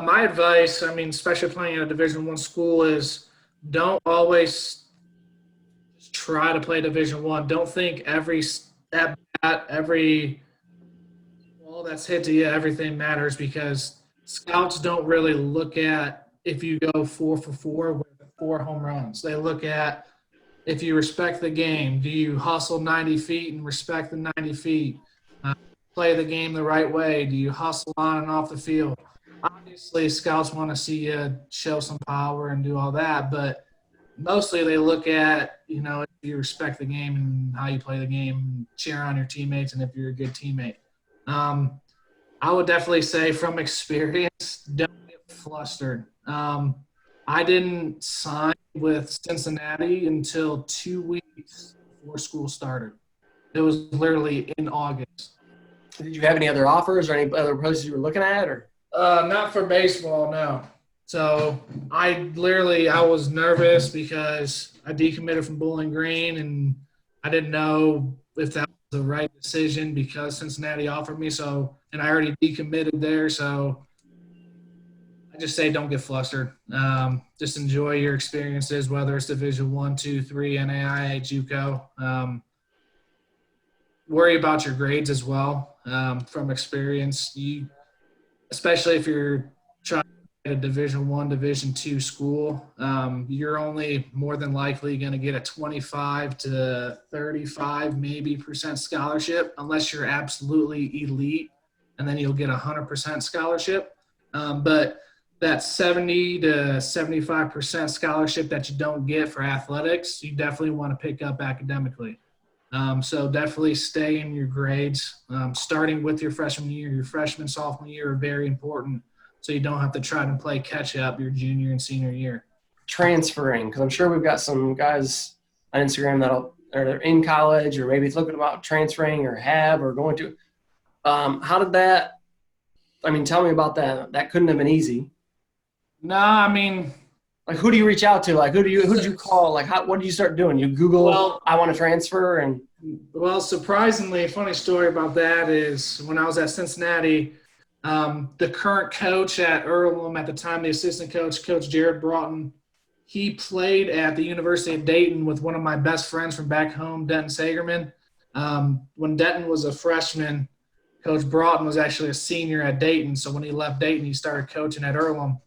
My advice, I mean, especially playing at a Division I school, is don't always just try to play Division I. Don't think every at bat, every ball that's hit to you, everything matters because scouts don't really look at if you go 4 for 4 with 4 home runs. They look at if you respect the game. Do you hustle 90 feet and respect the 90 feet? Uh, Play the game the right way? Do you hustle on and off the field? Obviously, scouts want to see you show some power and do all that, but mostly they look at, if you respect the game and how you play the game, and cheer on your teammates, and if you're a good teammate. Um, I would definitely say from experience, don't get flustered. I didn't sign with Cincinnati until 2 weeks before school started. It was literally in August. Did you have any other offers or any other places you were looking at, or? Not for baseball, no. So I was nervous because I decommitted from Bowling Green, and I didn't know if that was the right decision because Cincinnati offered me. So, and I already decommitted there. So I just say don't get flustered. Just enjoy your experiences, whether it's Division I, II, III, NAIA, JUCO. Worry about your grades as well. From experience, especially if you're trying to get a Division I, Division II school, you're only more than likely going to get a 25 to 35 maybe percent scholarship unless you're absolutely elite, and then you'll get 100% scholarship. But that 70 to 75% scholarship that you don't get for athletics, you definitely want to pick up academically. So definitely stay in your grades, starting with your freshman year. Your freshman, sophomore year are very important, so you don't have to try to play catch up your junior and senior year. Transferring, because I'm sure we've got some guys on Instagram they're in college or maybe thinking about transferring or have or going to. How did that – tell me about that. That couldn't have been easy. No, I mean – like, who do you reach out to? Like, who do you call? Like, what do you start doing? You Google, I want to transfer, and surprisingly, a funny story about that is when I was at Cincinnati, the current coach at Earlham at the time, the assistant coach, Coach Jared Broughton, he played at the University of Dayton with one of my best friends from back home, Denton Sagerman. When Denton was a freshman, Coach Broughton was actually a senior at Dayton. So when he left Dayton, he started coaching at Earlham.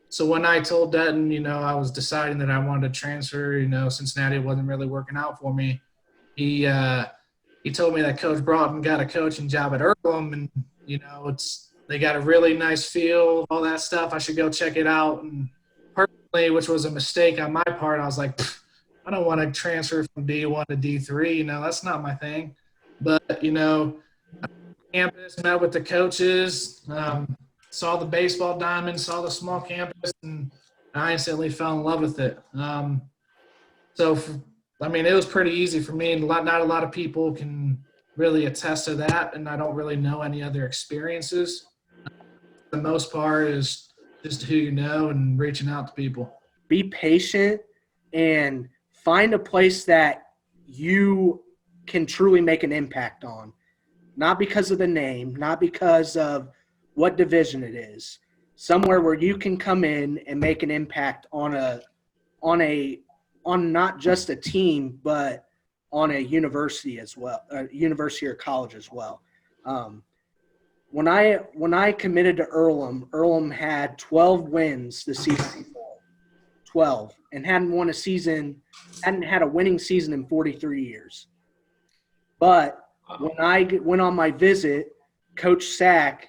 So when I told Denton, I was deciding that I wanted to transfer, Cincinnati wasn't really working out for me. He told me that Coach Broughton got a coaching job at Earlham, and, they got a really nice field, all that stuff. I should go check it out. And personally, which was a mistake on my part, I was like, I don't want to transfer from D1 to D3. That's not my thing. But, campus, met with the coaches, saw the baseball diamond, saw the small campus, and I instantly fell in love with it. It was pretty easy for me, and not a lot of people can really attest to that, and I don't really know any other experiences. The most part is just who you know and reaching out to people. Be patient and find a place that you can truly make an impact on, not because of the name, not because of what division it is, somewhere where you can come in and make an impact on not just a team, but on a university as well, a university or college as well. When I committed to Earlham had 12 wins the season before, 12, and hadn't had a winning season in 43 years. But when I went on my visit, Coach Sack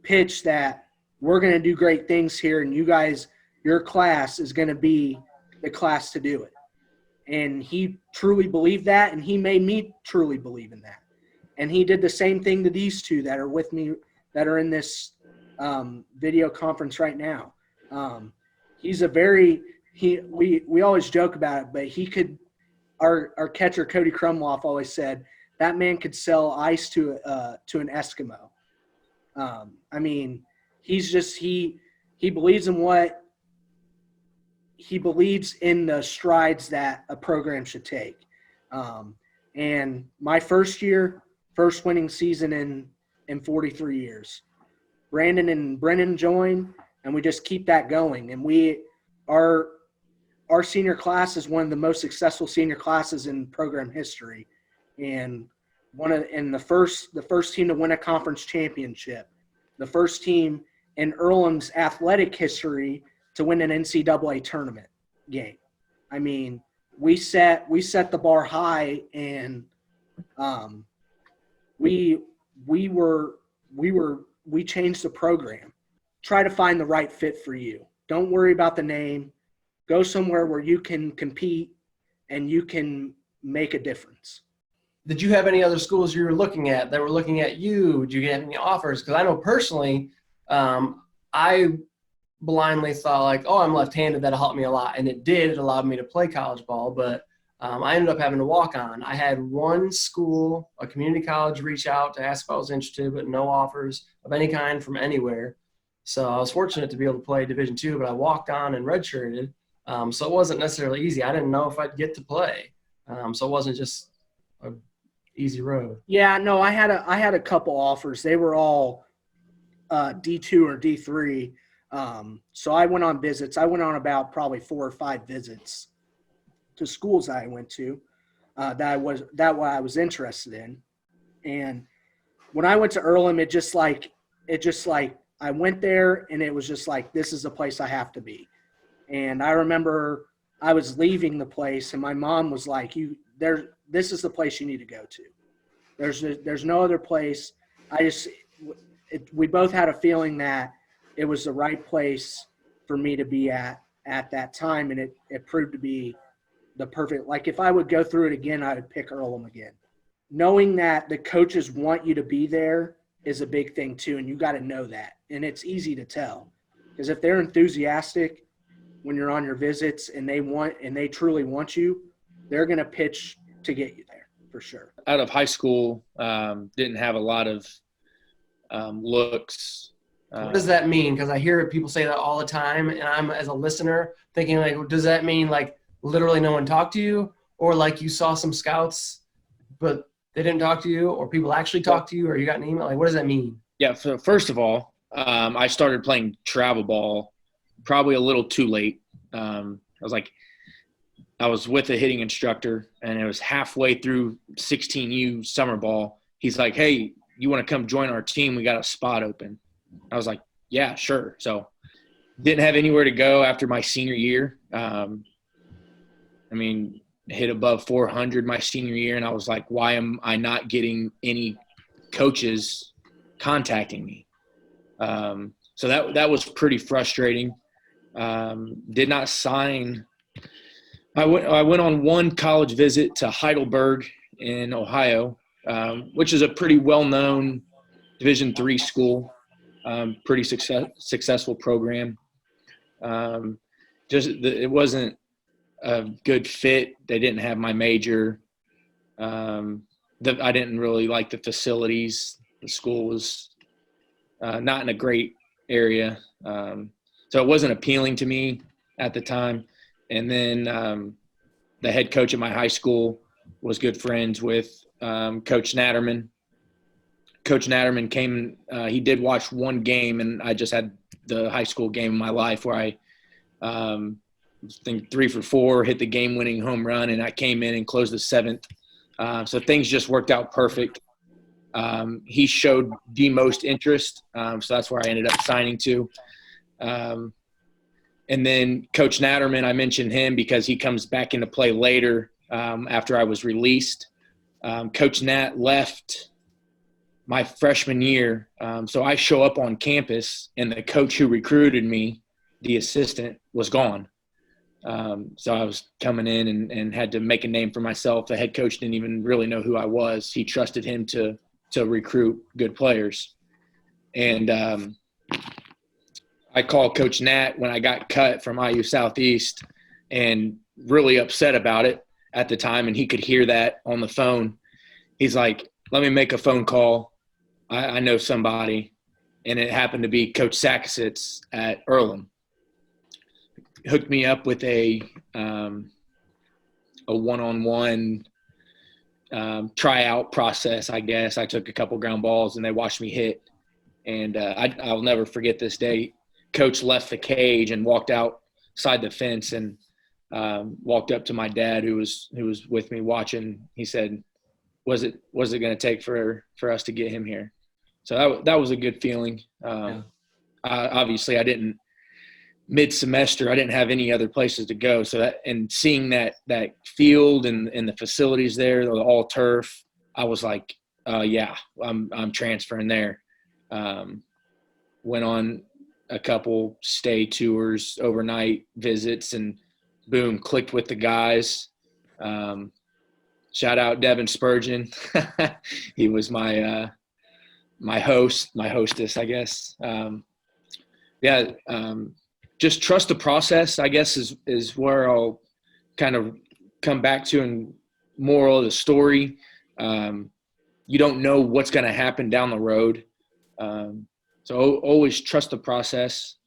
pitch that we're going to do great things here, and your class is going to be the class to do it. And he truly believed that, and he made me truly believe in that. And he did the same thing to these two that are with me, that are in this video conference right now. He's we always joke about it, but our catcher Cody Krumloff always said that man could sell ice to an Eskimo. He believes in the strides that a program should take. And my first winning season in 43 years. Brandon and Brennan join, and we just keep that going. And our senior class is one of the most successful senior classes in program history, and the first team to win a conference championship, the first team in Earlham's athletic history to win an NCAA tournament game. I mean, we set the bar high, and we changed the program. Try to find the right fit for you. Don't worry about the name. Go somewhere where you can compete and you can make a difference. Did you have any other schools you were looking at that were looking at you? Did you get any offers? Because I know personally, I blindly thought like, oh, I'm left-handed, that'll help me a lot. And it did. It allowed me to play college ball, but I ended up having to walk on. I had one school, a community college, reach out to ask if I was interested, but no offers of any kind from anywhere. So I was fortunate to be able to play Division II, but I walked on and redshirted. So it wasn't necessarily easy. I didn't know if I'd get to play. So it wasn't just an easy road. Yeah, no, I had a couple offers. They were all D2 or D3. So I went on visits. I went on about probably 4 or 5 visits to schools I went to that I was interested in. And when I went to Earlham, it just like I went there and it was just like, this is the place I have to be. And I remember I was leaving the place and my mom was like, this is the place you need to go to. There's no other place. We both had a feeling that it was the right place for me to be at that time. And it proved to be the perfect, like if I would go through it again, I would pick Earlham again. Knowing that the coaches want you to be there is a big thing too. And you got to know that. And it's easy to tell because if they're enthusiastic when you're on your visits and they truly want you, they're going to pitch to get you there for sure. Out of high school, didn't have a lot of looks. What does that mean? Because I hear people say that all the time, and I'm, as a listener, thinking like, does that mean like literally no one talked to you, or like you saw some scouts, but they didn't talk to you, or people actually talked to you, or you got an email? Like, what does that mean? Yeah. So first of all, I started playing travel ball probably a little too late. I was with a hitting instructor, and it was halfway through 16U summer ball. He's like, "Hey, you want to come join our team? We got a spot open." I was like, "Yeah, sure." So didn't have anywhere to go after my senior year. Hit above 400 my senior year, and I was like, why am I not getting any coaches contacting me? So that was pretty frustrating. Did not sign. I went on one college visit to Heidelberg in Ohio, which is a pretty well-known Division III school, pretty successful program. It wasn't a good fit. They didn't have my major. I didn't really like the facilities. The school was not in a great area. So it wasn't appealing to me at the time. And then the head coach at my high school was good friends with Coach Natterman. Coach Natterman came – he did watch one game, and I just had the high school game of my life where I think 3 for 4, hit the game-winning home run, and I came in and closed the 7th. So things just worked out perfect. He showed the most interest, so that's where I ended up signing to. And then Coach Natterman, I mentioned him because he comes back into play later after I was released. Coach Nat left my freshman year, so I show up on campus, and the coach who recruited me, the assistant, was gone. So I was coming in and had to make a name for myself. The head coach didn't even really know who I was. He trusted him to recruit good players. And I called Coach Nat when I got cut from IU Southeast and really upset about it at the time, and he could hear that on the phone. He's like, let me make a phone call. I know somebody. And it happened to be Coach Sakasitz at Earlham. Hooked me up with a one-on-one tryout process, I guess. I took a couple ground balls, and they watched me hit. And I'll never forget this day. Coach left the cage and walked outside the fence and walked up to my dad, who was with me watching. He said, "Was it going to take for us to get him here?" So that was a good feeling. Obviously, I didn't mid-semester. I didn't have any other places to go. So that, and seeing that field and the facilities there, the all turf, I was like, yeah, I'm transferring there. Went on a couple stay tours, overnight visits, and boom, clicked with the guys. Shout out Devin Spurgeon. He was my hostess, I guess. Just trust the process, I guess, is where I'll kind of come back to. And moral of the story, you don't know what's going to happen down the road. So always trust the process.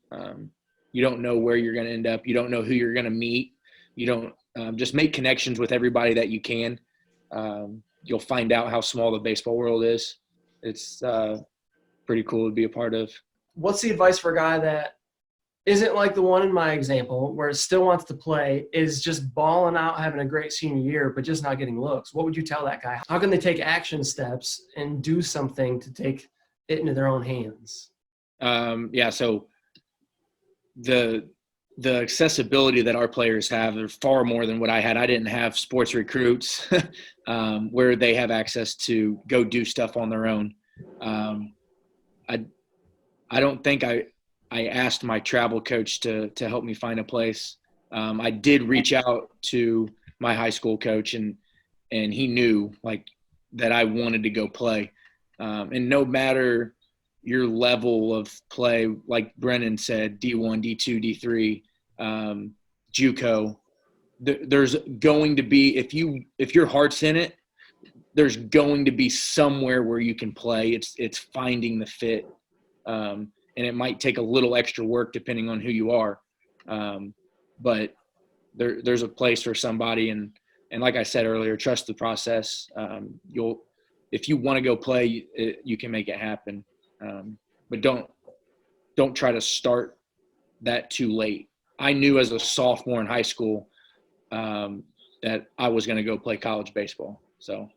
You don't know where you're going to end up. You don't know who you're going to meet. You don't just make connections with everybody that you can. You'll find out how small the baseball world is. It's pretty cool to be a part of. What's the advice for a guy that isn't like the one in my example, where it still wants to play, is just balling out, having a great senior year, but just not getting looks? What would you tell that guy? How can they take action steps and do something to take it into their own hands? So the accessibility that our players have are far more than what I had. I didn't have sports recruits where they have access to go do stuff on their own. I don't think I asked my travel coach to help me find a place. I did reach out to my high school coach, and he knew like that I wanted to go play. And no matter your level of play, like Brennan said, D1, D2, D3, JUCO, there's going to be, if your heart's in it, there's going to be somewhere where you can play. It's finding the fit. And it might take a little extra work depending on who you are. But there's a place for somebody. And like I said earlier, trust the process. If you want to go play, you can make it happen. But don't try to start that too late. I knew as a sophomore in high school that I was going to go play college baseball. So